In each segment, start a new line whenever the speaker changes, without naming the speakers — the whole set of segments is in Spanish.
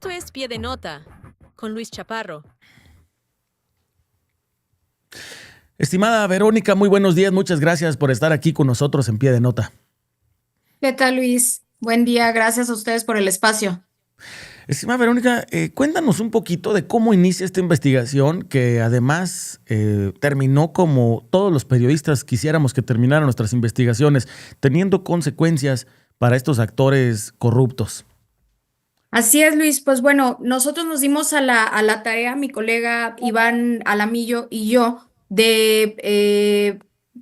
Esto es Pie de Nota con Luis Chaparro.
Estimada Verónica, muy buenos días. Muchas gracias por estar aquí con nosotros en Pie de Nota.
¿Qué tal, Luis? Buen día, gracias a ustedes por el espacio.
Estimada Verónica, cuéntanos un poquito de cómo inicia esta investigación que además terminó como todos los periodistas quisiéramos que terminaran nuestras investigaciones, teniendo consecuencias para estos actores corruptos.
Así es, Luis. Pues bueno, nosotros nos dimos a la tarea, mi colega Iván Alamillo y yo, de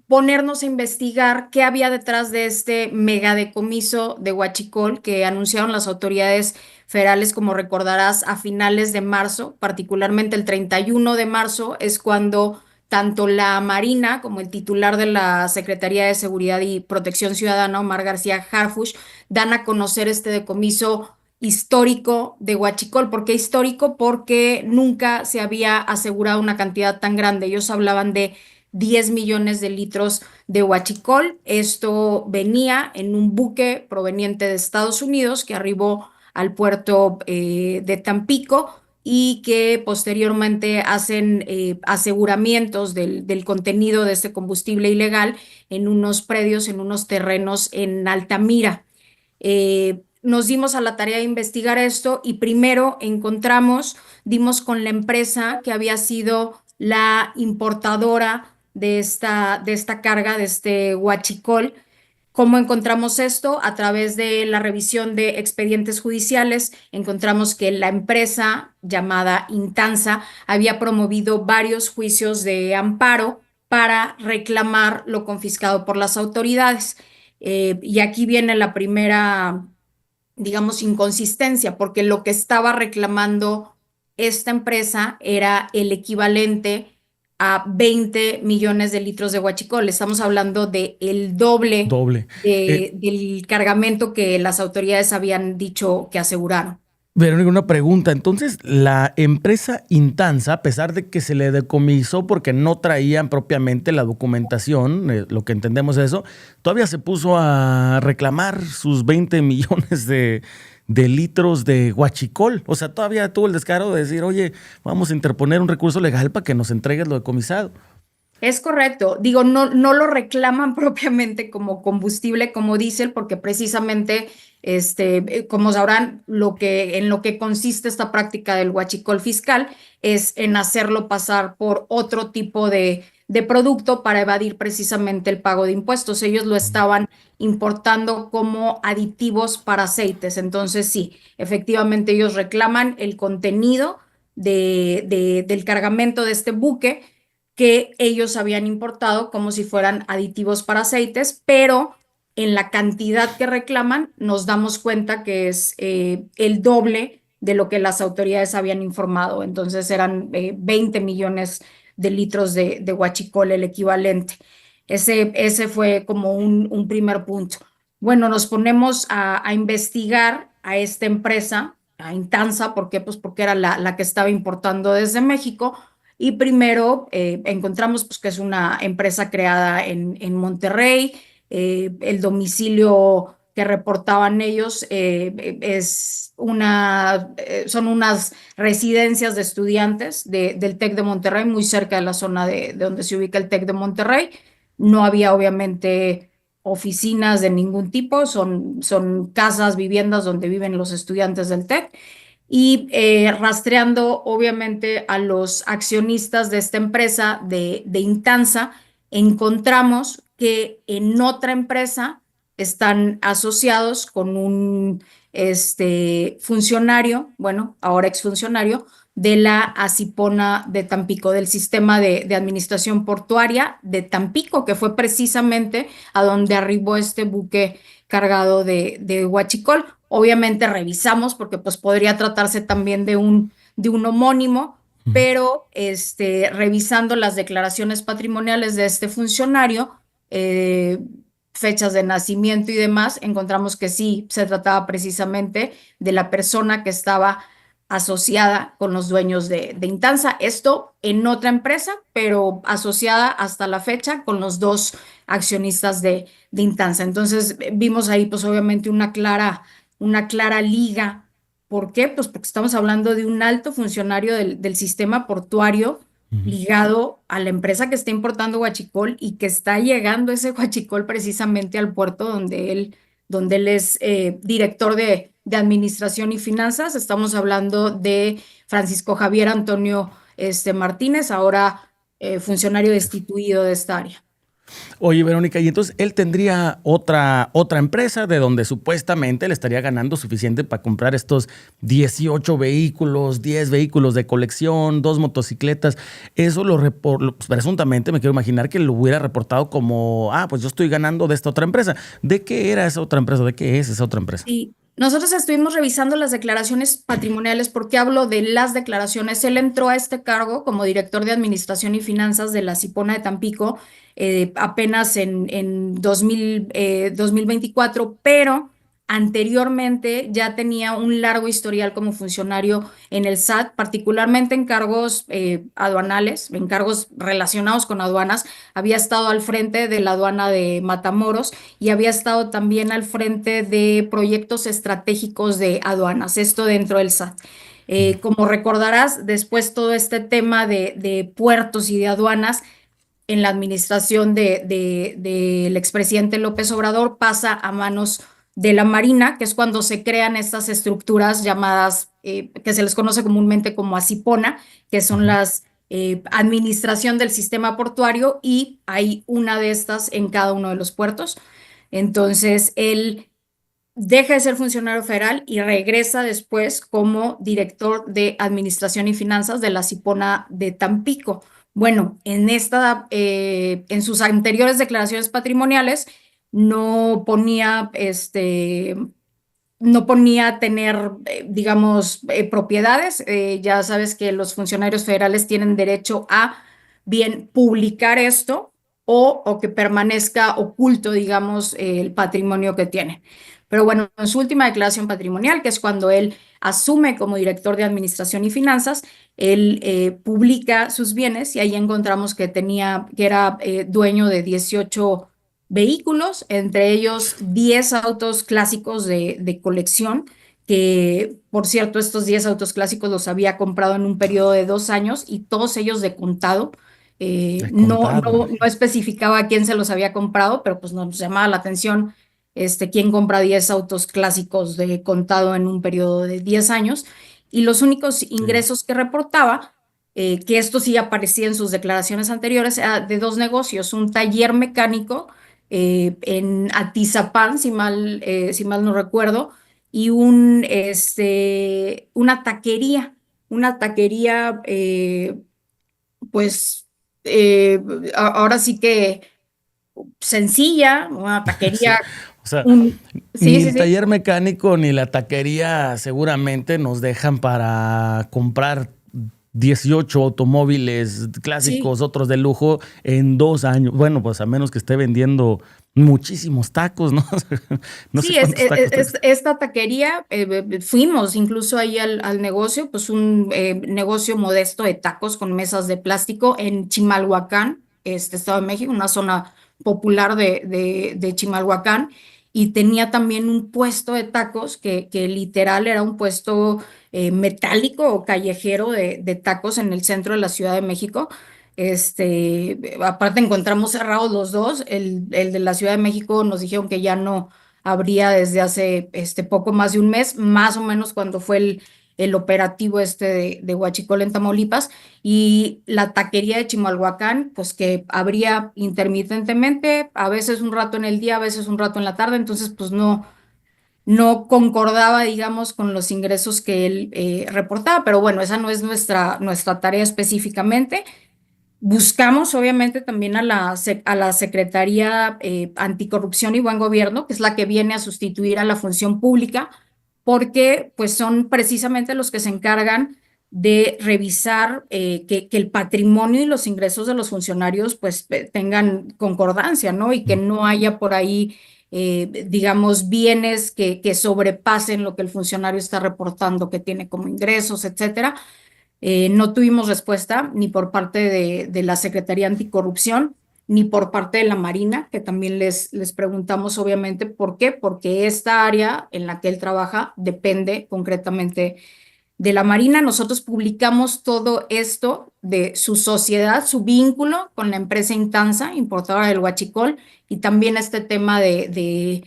ponernos a investigar qué había detrás de este megadecomiso de Huachicol que anunciaron las autoridades federales, como recordarás, a finales de marzo, particularmente el 31 de marzo, es cuando tanto la Marina como el titular de la Secretaría de Seguridad y Protección Ciudadana, Omar García Harfuch, dan a conocer este decomiso histórico de Huachicol. ¿Por qué histórico? Porque nunca se había asegurado una cantidad tan grande. Ellos hablaban de 10 millones de litros de huachicol. Esto venía en un buque proveniente de Estados Unidos que arribó al puerto de Tampico y que posteriormente hacen aseguramientos del contenido de este combustible ilegal en unos predios, en unos terrenos en Altamira. Nos dimos a la tarea de investigar esto y primero dimos con la empresa que había sido la importadora de esta carga, de este huachicol. ¿Cómo encontramos esto? A través de la revisión de expedientes judiciales, encontramos que la empresa llamada Intansa había promovido varios juicios de amparo para reclamar lo confiscado por las autoridades. Y aquí viene la primera, digamos, inconsistencia, porque lo que estaba reclamando esta empresa era el equivalente a 20 millones de litros de huachicol. Estamos hablando de el doble
Doble. Eh,
del cargamento que las autoridades habían dicho que aseguraron.
Verónica, una pregunta. Entonces, la empresa Intansa, a pesar de que se le decomisó porque no traían propiamente la documentación, lo que entendemos es eso, todavía se puso a reclamar sus 20 millones de litros de huachicol. O sea, todavía tuvo el descaro de decir, oye, vamos a interponer un recurso legal para que nos entregues lo decomisado.
Es correcto. Digo, no lo reclaman propiamente como combustible, como diésel, porque precisamente, como sabrán, en lo que consiste esta práctica del huachicol fiscal es en hacerlo pasar por otro tipo de producto para evadir precisamente el pago de impuestos. Ellos lo estaban importando como aditivos para aceites. Entonces, sí, efectivamente ellos reclaman el contenido del cargamento de este buque que ellos habían importado como si fueran aditivos para aceites, pero en la cantidad que reclaman nos damos cuenta que es el doble de lo que las autoridades habían informado. Entonces eran 20 millones de litros de huachicol, el equivalente. Ese fue como un primer punto. Bueno, nos ponemos a investigar a esta empresa, a Intansa. ¿Por qué? Pues porque era la que estaba importando desde México y primero encontramos pues, que es una empresa creada en Monterrey. El domicilio que reportaban ellos son unas residencias de estudiantes del TEC de Monterrey, muy cerca de la zona de donde se ubica el TEC de Monterrey. No había obviamente oficinas de ningún tipo, son casas, viviendas donde viven los estudiantes del TEC y rastreando obviamente a los accionistas de esta empresa de Intansa, encontramos que en otra empresa están asociados con un funcionario, bueno, ahora exfuncionario, de la Asipona de Tampico, del sistema de administración portuaria de Tampico, que fue precisamente a donde arribó este buque cargado de huachicol. Obviamente revisamos porque pues podría tratarse también de un homónimo, pero revisando las declaraciones patrimoniales de este funcionario, eh, fechas de nacimiento y demás, encontramos que sí se trataba precisamente de la persona que estaba asociada con los dueños de Intansa. Esto en otra empresa, pero asociada hasta la fecha con los dos accionistas de Intansa. Entonces vimos ahí pues obviamente una clara liga ¿Por qué? Pues porque estamos hablando de un alto funcionario del sistema portuario
Ujú.
ligado a la empresa que está importando huachicol y que está llegando ese huachicol precisamente al puerto donde él es director de administración y finanzas. Estamos hablando de Francisco Javier Antonio Martínez, ahora funcionario destituido de esta área.
Oye, Verónica, y entonces él tendría otra empresa de donde supuestamente le estaría ganando suficiente para comprar estos 18 vehículos, 10 vehículos de colección, 2 motocicletas. Eso pues, presuntamente me quiero imaginar que lo hubiera reportado como, pues yo estoy ganando de esta otra empresa. ¿De qué era esa otra empresa? ¿De qué es esa otra empresa?
Sí, nosotros estuvimos revisando las declaraciones patrimoniales. ¿Por qué hablo de las declaraciones? Él entró a este cargo como director de Administración y Finanzas de la Cipona de Tampico apenas en 2024, pero anteriormente ya tenía un largo historial como funcionario en el SAT, particularmente en cargos aduanales, en cargos relacionados con aduanas. Había estado al frente de la aduana de Matamoros y había estado también al frente de proyectos estratégicos de aduanas, esto dentro del SAT. Como recordarás, después todo este tema de puertos y de aduanas en la administración del expresidente López Obrador pasa a manos de la Marina, que es cuando se crean estas estructuras llamadas, que se les conoce comúnmente como ACIPONA, que son
Ujú.
las administración del sistema portuario, y hay una de estas en cada uno de los puertos. Entonces, él deja de ser funcionario federal y regresa después como director de Administración y Finanzas de la Cipona de Tampico. Bueno, en sus anteriores declaraciones patrimoniales no ponía, no ponía tener, digamos, propiedades. Ya sabes que los funcionarios federales tienen derecho a bien publicar esto o que permanezca oculto, digamos, el patrimonio que tiene. Pero bueno, en su última declaración patrimonial, que es cuando él asume como director de Administración y Finanzas, él publica sus bienes y ahí encontramos que era dueño de 18 vehículos, entre ellos 10 autos clásicos de colección, que por cierto, estos 10 autos clásicos los había comprado en un periodo de 2 años y todos ellos de contado.
He
No,
contado,
no, no
imagínate.
especificaba a quién se los había comprado, pero pues nos llamaba la atención quién compra 10 autos clásicos de contado en un periodo de 10 años. Y los únicos
Sí.
ingresos que reportaba, que esto sí aparecía en sus declaraciones anteriores, era de dos negocios: un taller mecánico en Atizapán, si mal no recuerdo, y una taquería, pues ahora sí que sencilla, una
Sí.
taquería,
O sea,
sí,
ni
sí,
el
sí,
taller mecánico ni la taquería seguramente nos dejan para comprar 18 automóviles
sí.
clásicos, otros de lujo, en 2 años. Bueno, pues a menos que esté vendiendo muchísimos tacos, ¿no? No sé
Sí,
cuántos tacos.
esta taquería, fuimos incluso ahí al negocio, pues un negocio modesto de tacos con mesas de plástico en Chimalhuacán, Estado de México, una zona popular de Chimalhuacán, y tenía también un puesto de tacos que literal era un puesto metálico o callejero de tacos en el centro de la Ciudad de México. Aparte encontramos cerrados los dos. El de la Ciudad de México nos dijeron que ya no habría desde hace poco más de un mes, más o menos cuando fue el operativo de Huachicol en Tamaulipas, y la taquería de Chimalhuacán, pues que abría intermitentemente, a veces un rato en el día, a veces un rato en la tarde. Entonces pues no concordaba, digamos, con los ingresos que él reportaba, pero bueno, esa no es nuestra tarea específicamente. Buscamos obviamente también a la Secretaría Anticorrupción y Buen Gobierno, que es la que viene a sustituir a la función pública, porque pues son precisamente los que se encargan de revisar que el patrimonio y los ingresos de los funcionarios pues tengan concordancia, ¿no? Y que no haya por ahí, digamos, bienes que sobrepasen lo que el funcionario está reportando que tiene como ingresos, etcétera. No tuvimos respuesta ni por parte de la Secretaría Anticorrupción, ni por parte de la Marina, que también les preguntamos obviamente por qué, porque esta área en la que él trabaja depende concretamente de la Marina. Nosotros publicamos todo esto de su sociedad, su vínculo con la empresa Intanza, importadora del huachicol, y también este tema de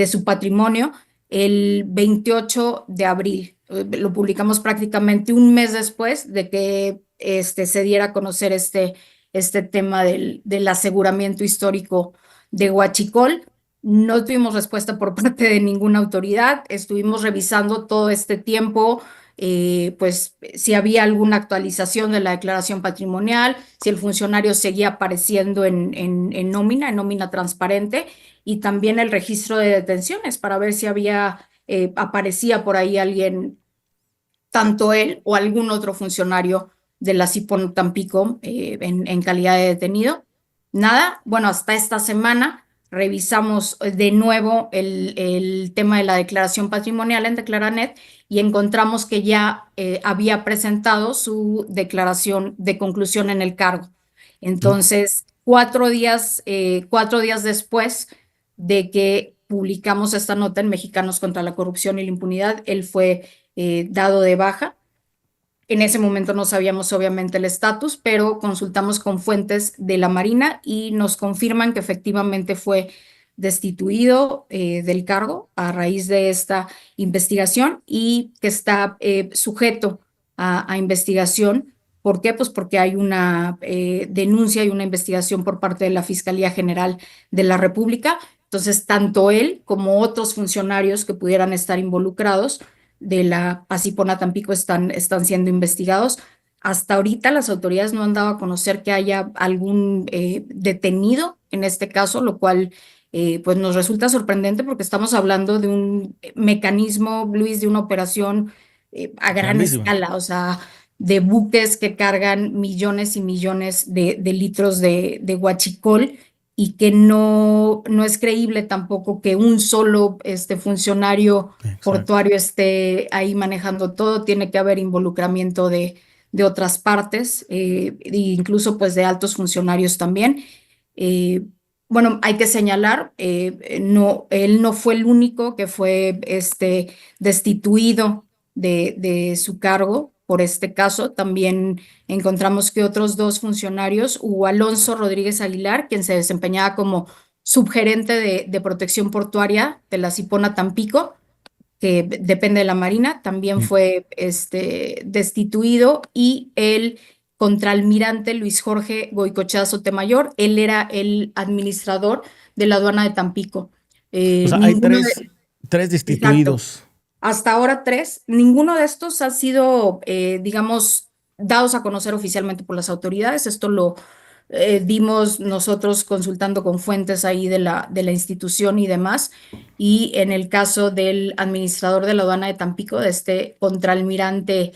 su patrimonio el 28 de abril. Lo publicamos prácticamente un mes después de que se diera a conocer este tema del aseguramiento histórico de Huachicol. No tuvimos respuesta por parte de ninguna autoridad. Estuvimos revisando todo este tiempo, pues si había alguna actualización de la declaración patrimonial, si el funcionario seguía apareciendo en nómina transparente, y también el registro de detenciones para ver si aparecía por ahí alguien, tanto él o algún otro funcionario de la Cipón Tampico en calidad de detenido. Nada, bueno, hasta esta semana revisamos de nuevo el tema de la declaración patrimonial en Declaranet y encontramos que ya había presentado su declaración de conclusión en el cargo. Entonces, 4 días después de que publicamos esta nota en Mexicanos contra la Corrupción y la Impunidad, él fue dado de baja. En ese momento no sabíamos obviamente el estatus, pero consultamos con fuentes de la Marina y nos confirman que efectivamente fue destituido del cargo a raíz de esta investigación y que está sujeto a investigación. ¿Por qué? Pues porque hay una denuncia y una investigación por parte de la Fiscalía General de la República. Entonces, tanto él como otros funcionarios que pudieran estar involucrados de la Pasipona Tampico están siendo investigados. Hasta ahorita las autoridades no han dado a conocer que haya algún detenido en este caso, lo cual pues nos resulta sorprendente porque estamos hablando de un mecanismo, Luis, de una operación a gran
Grandísimo.
escala, o sea, de buques que cargan millones y millones de litros de huachicol, y que no es creíble tampoco que un solo funcionario
Exacto.
portuario esté ahí manejando todo. Tiene que haber involucramiento de otras partes, e incluso pues de altos funcionarios también. Eh, bueno, hay que señalar, no, él no fue el único que fue destituido de su cargo por este caso. También encontramos que otros 2 funcionarios, Hugo Alonso Rodríguez Aguilar, quien se desempeñaba como subgerente de protección portuaria de la Cipona Tampico, que depende de la Marina, también
Mm.
fue destituido, y el contraalmirante Luis Jorge Goicochea Sotomayor, él era el administrador de la aduana de Tampico.
O sea, hay
Ninguno
tres
exacto.
destituidos.
Hasta ahora 3. Ninguno de estos ha sido, digamos, dados a conocer oficialmente por las autoridades. Esto lo dimos nosotros consultando con fuentes ahí de la institución y demás. Y en el caso del administrador de la aduana de Tampico, de este contraalmirante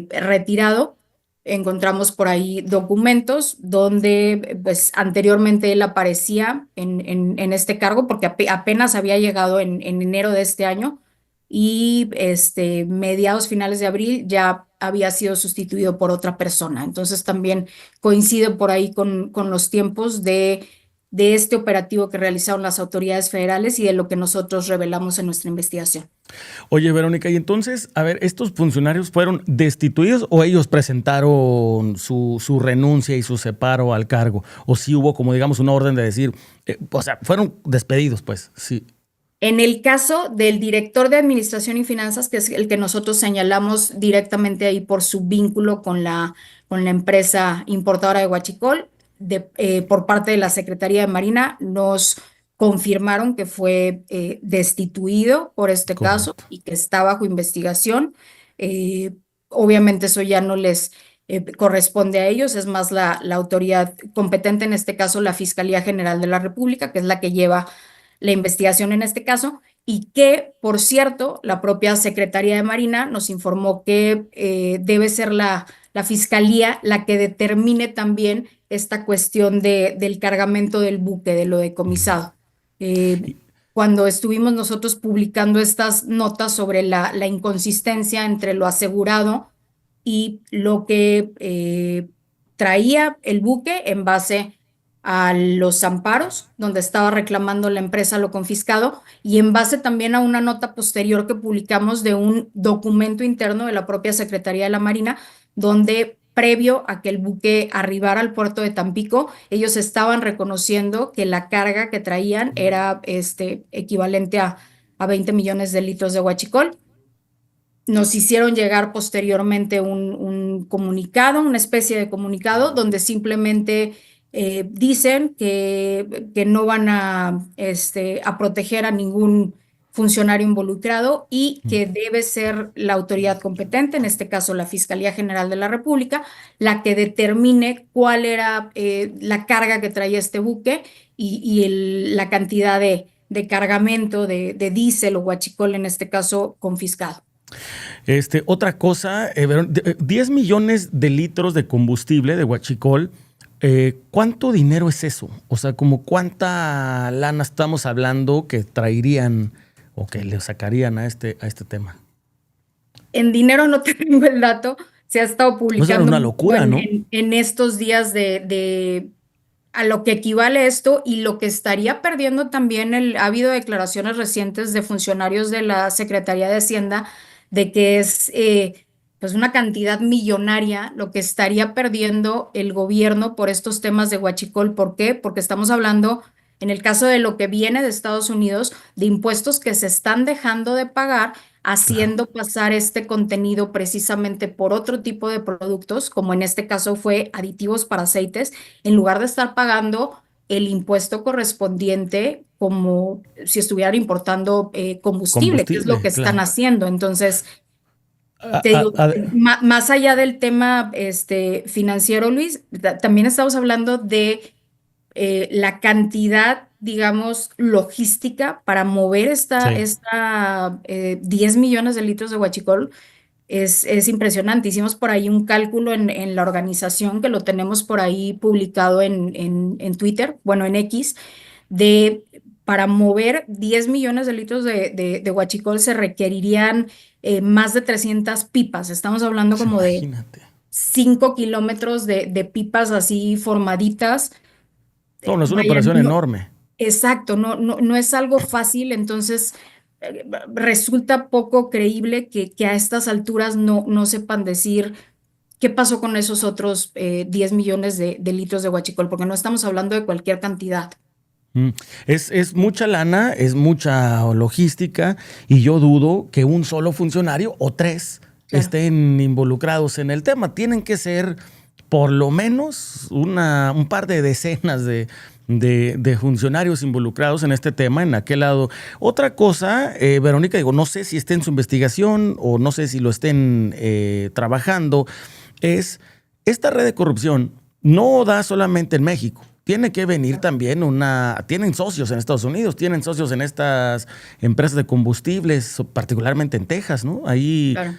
retirado, encontramos por ahí documentos donde pues anteriormente él aparecía en este cargo porque apenas había llegado en enero de este año, y mediados finales de abril ya había sido sustituido por otra persona. Entonces también coincide por ahí con los tiempos de este operativo que realizaron las autoridades federales y de lo que nosotros revelamos en nuestra investigación.
Oye, Verónica, y entonces, a ver, ¿estos funcionarios fueron destituidos o ellos presentaron su renuncia y su separo al cargo? ¿O sí hubo, como digamos, una orden de decir, o sea, fueron despedidos, pues? Sí.
En el caso del director de Administración y Finanzas, que es el que nosotros señalamos directamente ahí por su vínculo con la empresa importadora de huachicol, por parte de la Secretaría de Marina, nos confirmaron que fue destituido por este caso
Correcto.
y que está bajo investigación. Eh, Obviamente eso ya no les corresponde a ellos, es más la autoridad competente, en este caso la Fiscalía General de la República, que es la que lleva la investigación en este caso, y que, por cierto, la propia Secretaría de Marina nos informó que debe ser la Fiscalía la que determine también esta cuestión del cargamento del buque, de lo decomisado. Eh,
Y-
Cuando estuvimos nosotros publicando estas notas sobre la inconsistencia entre lo asegurado y lo que traía el buque en base a los amparos, donde estaba reclamando la empresa lo confiscado, y en base también a una nota posterior que publicamos de un documento interno de la propia Secretaría de la Marina, donde previo a que el buque arribara al puerto de Tampico, ellos estaban reconociendo que la carga que traían era equivalente a 20 millones de litros de huachicol. Nos hicieron llegar posteriormente un comunicado, una especie de comunicado, donde simplemente dicen que no van a proteger a ningún funcionario involucrado y que debe ser la autoridad competente, en este caso la Fiscalía General de la República, la que determine cuál era la carga que traía este buque y la cantidad de cargamento de diésel o huachicol, en este caso, confiscado.
Otra cosa, 10 millones de litros de combustible de huachicol. ¿Cuánto dinero es eso? O sea, como cuánta lana estamos hablando que traerían o que le sacarían a este tema.
En dinero no tengo el dato, se ha estado
Pues era
publicando
una
mucho
locura, ¿no?
en estos días a lo que equivale esto y lo que estaría perdiendo también ha habido declaraciones recientes de funcionarios de la Secretaría de Hacienda de que es pues una cantidad millonaria lo que estaría perdiendo el gobierno por estos temas de huachicol. ¿Por qué? Porque estamos hablando, en el caso de lo que viene de Estados Unidos, de impuestos que se están dejando de pagar,
Claro.
haciendo pasar este contenido precisamente por otro tipo de productos, como en este caso fue aditivos para aceites, en lugar de estar pagando el impuesto correspondiente como si estuvieran importando combustible, que es lo
Combustible,
que están
claro.
haciendo. Entonces,
A-
te
a-
digo,
a-
más allá del tema financiero, Luis, también estamos hablando de la cantidad, digamos, logística para mover
sí.
10 millones de litros de huachicol es impresionante. Hicimos por ahí un cálculo en la organización que lo tenemos por ahí publicado en Twitter, bueno, en X, de para mover 10 millones de litros de huachicol se requerirían más de 300 pipas. Estamos hablando
Pues
como de
imagínate.
5 kilómetros de pipas así formaditas.
No, no es una
Vaya,
operación
no,
enorme.
exacto, no es algo fácil, entonces resulta poco creíble que a estas alturas no sepan decir qué pasó con esos otros 10 millones de litros de huachicol, porque no estamos hablando de cualquier cantidad.
Mm. Es mucha lana, es mucha logística y yo dudo que un solo funcionario o tres
Claro.
estén involucrados en el tema. Tienen que ser por lo menos un par de decenas de funcionarios involucrados en este tema, en aquel lado. Otra cosa, Verónica, digo, no sé si esté en su investigación o no sé si lo estén trabajando, es esta red de corrupción no da solamente en México. Tiene que venir también tienen socios en Estados Unidos, tienen socios en estas empresas de combustibles, particularmente en Texas, ¿no? Ahí,
Claro.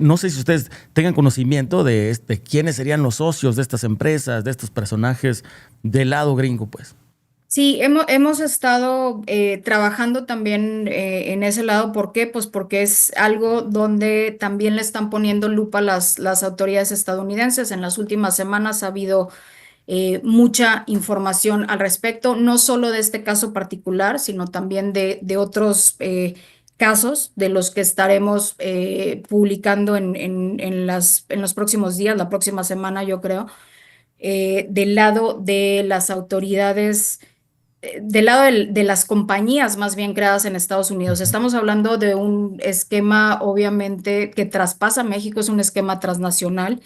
no sé si ustedes tengan conocimiento de quiénes serían los socios de estas empresas, de estos personajes del lado gringo, pues.
Sí, hemos estado trabajando también en ese lado. ¿Por qué? Pues porque es algo donde también le están poniendo lupa las autoridades estadounidenses. En las últimas semanas ha habido mucha información al respecto, no solo de este caso particular, sino también de otros casos de los que estaremos publicando en los próximos días, la próxima semana, yo creo, del lado de las autoridades del lado de las compañías más bien creadas en Estados Unidos.
Ujú.
Estamos hablando de un esquema, obviamente, que traspasa México, es un esquema transnacional,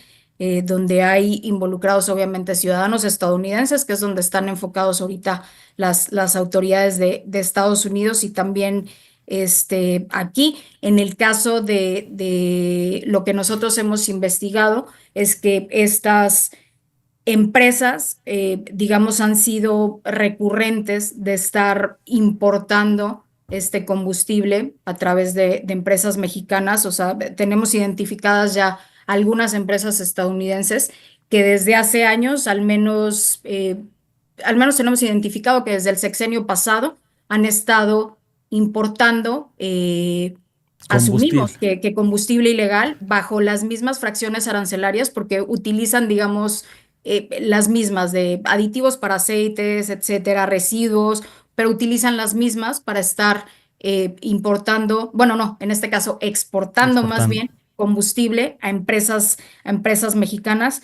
donde hay involucrados, obviamente, ciudadanos estadounidenses, que es donde están enfocados ahorita las autoridades de Estados Unidos y también aquí. En el caso de lo que nosotros hemos investigado, es que estas empresas, digamos, han sido recurrentes de estar importando este combustible a través de empresas mexicanas. O sea, tenemos identificadas ya algunas empresas estadounidenses que desde hace años, al menos tenemos identificado que desde el sexenio pasado han estado importando.
Combustible.
Asumimos que combustible ilegal bajo las mismas fracciones arancelarias porque utilizan, digamos, las mismas de aditivos para aceites, etcétera, residuos, pero utilizan las mismas para estar importando, bueno, no, en este caso exportando más
Exportando.
bien combustible a empresas mexicanas.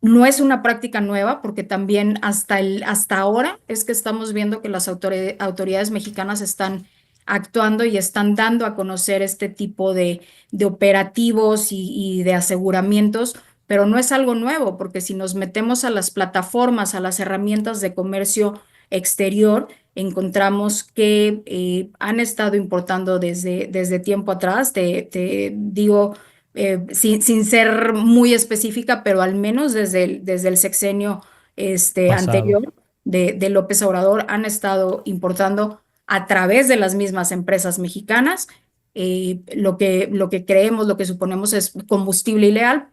No es una práctica nueva porque también hasta ahora es que estamos viendo que las autoridades mexicanas están actuando y están dando a conocer este tipo de operativos y de aseguramientos, pero no es algo nuevo porque si nos metemos a las plataformas, a las herramientas de comercio exterior, encontramos que han estado importando desde tiempo atrás. Te digo sin ser muy específica, pero al menos desde el sexenio
Pasado.
anterior de López Obrador han estado importando a través de las mismas empresas mexicanas. Lo que creemos, lo que suponemos es combustible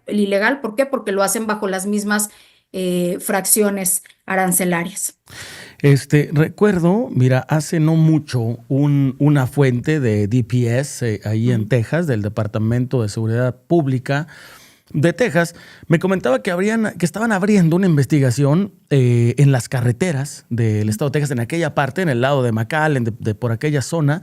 ilegal. ¿Por qué? Porque lo hacen bajo las mismas fracciones arancelarias.
Recuerdo, mira, hace no mucho una fuente de DPS ahí en
Ujú.
Texas, del Departamento de Seguridad Pública de Texas, me comentaba que estaban abriendo una investigación en las carreteras del estado de Texas, en aquella parte, en el lado de McAllen, por aquella zona,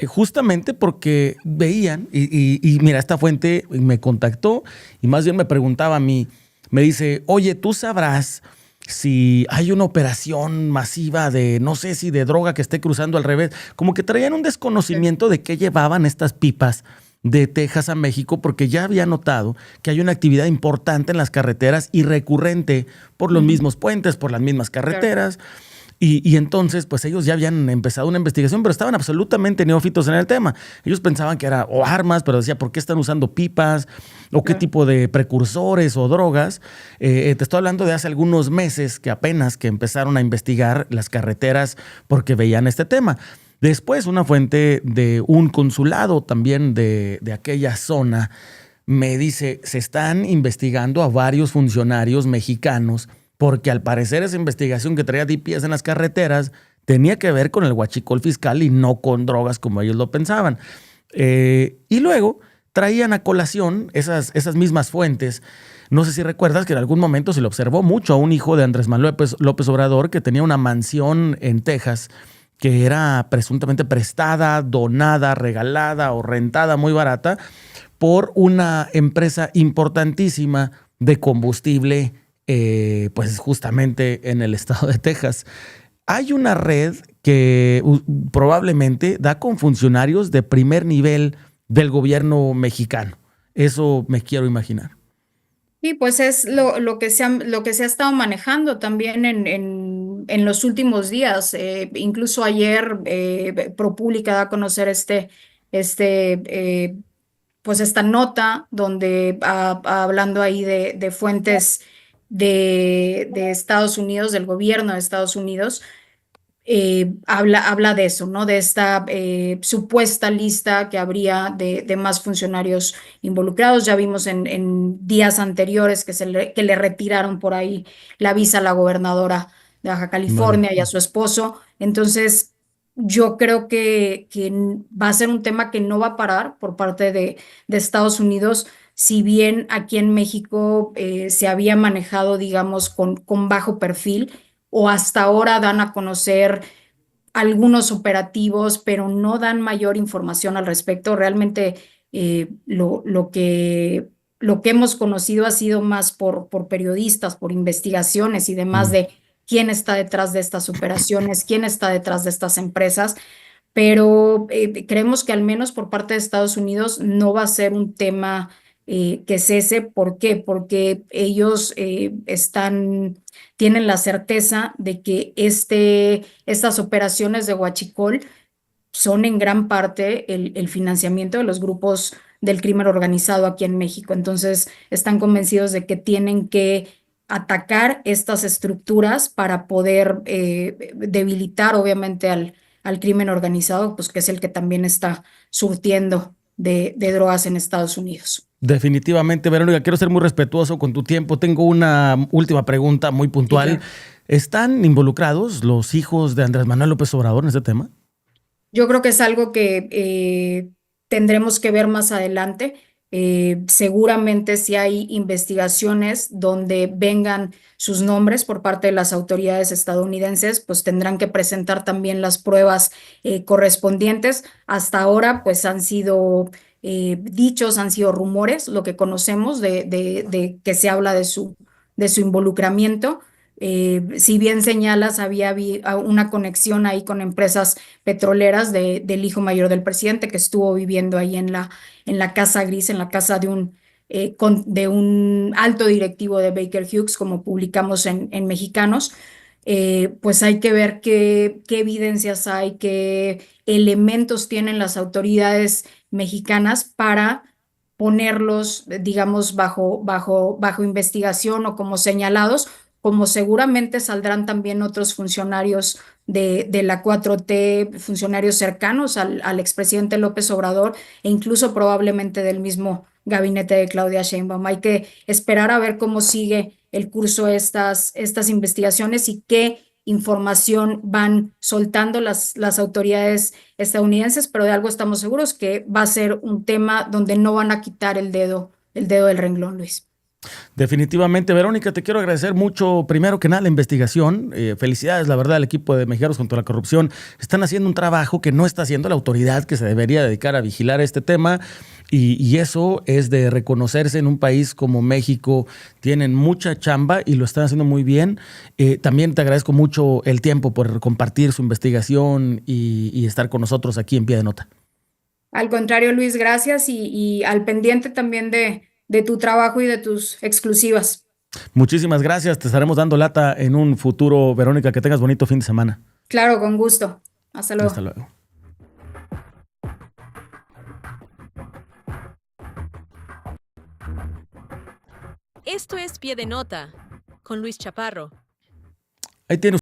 justamente porque veían, y mira, esta fuente me contactó y más bien me preguntaba a mí, me dice, oye, ¿tú sabrás si hay una operación masiva de, no sé si de droga que esté cruzando al revés? Como que traían un desconocimiento de qué llevaban estas pipas de Texas a México, porque ya había notado que hay una actividad importante en las carreteras y recurrente por los
Ujú.
mismos puentes, por las mismas
Claro.
carreteras. Y entonces, pues ellos ya habían empezado una investigación, pero estaban absolutamente neófitos en el tema. Ellos pensaban que era o armas, pero decía, ¿por qué están usando pipas? ¿O qué
Claro.
tipo de precursores o drogas? Te estoy hablando de hace algunos meses que apenas que empezaron a investigar las carreteras porque veían este tema. Después, una fuente de un consulado también de aquella zona me dice, se están investigando a varios funcionarios mexicanos porque al parecer esa investigación que traía DPS en las carreteras tenía que ver con el huachicol fiscal y no con drogas como ellos lo pensaban. Y luego traían a colación esas mismas fuentes. No sé si recuerdas que en algún momento se le observó mucho a un hijo de Andrés Manuel López Obrador que tenía una mansión en Texas que era presuntamente prestada, donada, regalada o rentada muy barata por una empresa importantísima de combustible, pues justamente en el estado de Texas. Hay una red que probablemente da con funcionarios de primer nivel del gobierno mexicano. Eso me quiero imaginar.
Sí, pues es lo que se ha estado manejando también en los últimos días. Incluso ayer ProPublica da a conocer este, eh, pues esta nota donde hablando ahí de fuentes de Estados Unidos, del gobierno de Estados Unidos, habla de eso, ¿no? De esta supuesta lista que habría de más funcionarios involucrados. Ya vimos en días anteriores que le retiraron por ahí la visa a la gobernadora de Baja
Vale.
California y a su esposo. Entonces, yo creo que va a ser un tema que no va a parar por parte de Estados Unidos. Si bien aquí en México se había manejado, digamos, con bajo perfil, o hasta ahora dan a conocer algunos operativos, pero no dan mayor información al respecto. Realmente lo que hemos conocido ha sido más por periodistas, por investigaciones y demás
Mm.
de quién está detrás de estas operaciones, quién está detrás de estas empresas, pero creemos que al menos por parte de Estados Unidos no va a ser un tema que cese. ¿Por qué? Porque ellos tienen la certeza de que estas operaciones de huachicol son en gran parte el financiamiento de los grupos del crimen organizado aquí en México. Entonces, están convencidos de que tienen que atacar estas estructuras para poder debilitar, obviamente, al crimen organizado, pues que es el que también está surtiendo de drogas en Estados Unidos.
Definitivamente, Verónica, quiero ser muy respetuoso con tu tiempo. Tengo una última pregunta muy
Sí,
puntual.
claro.
¿Están involucrados los hijos de Andrés Manuel López Obrador en este tema?
Yo creo que es algo que tendremos que ver más adelante. Seguramente si hay investigaciones donde vengan sus nombres por parte de las autoridades estadounidenses, pues tendrán que presentar también las pruebas correspondientes. Hasta ahora, pues han sido dichos, han sido rumores, lo que conocemos de que se habla de su involucramiento. Si bien señalas, había una conexión ahí con empresas petroleras del hijo mayor del presidente que estuvo viviendo ahí en la Casa Gris, en la casa de un alto directivo de Baker Hughes, como publicamos en Mexicanos. Pues hay que ver qué evidencias hay, qué elementos tienen las autoridades mexicanas para ponerlos, digamos, bajo investigación o como señalados, como seguramente saldrán también otros funcionarios de la 4T, funcionarios cercanos al expresidente López Obrador e incluso probablemente del mismo gabinete de Claudia Sheinbaum. Hay que esperar a ver cómo sigue el curso estas investigaciones y qué información van soltando las autoridades estadounidenses, pero de algo estamos seguros, que va a ser un tema donde no van a quitar el dedo del renglón, Luis.
Definitivamente, Verónica, te quiero agradecer mucho, primero que nada, la investigación. Felicidades, la verdad, al equipo de Mexicanos contra la Corrupción. Están haciendo un trabajo que no está haciendo la autoridad que se debería dedicar a vigilar este tema. Y eso es de reconocerse en un país como México. Tienen mucha chamba y lo están haciendo muy bien. También te agradezco mucho el tiempo por compartir su investigación y estar con nosotros aquí en Pie de Nota.
Al contrario, Luis, gracias y al pendiente también de tu trabajo y de tus exclusivas.
Muchísimas gracias. Te estaremos dando lata en un futuro, Verónica. Que tengas bonito fin de semana.
Claro, con gusto. Hasta luego.
Hasta luego.
Esto es Pie de Nota con Luis Chaparro.
Ahí tiene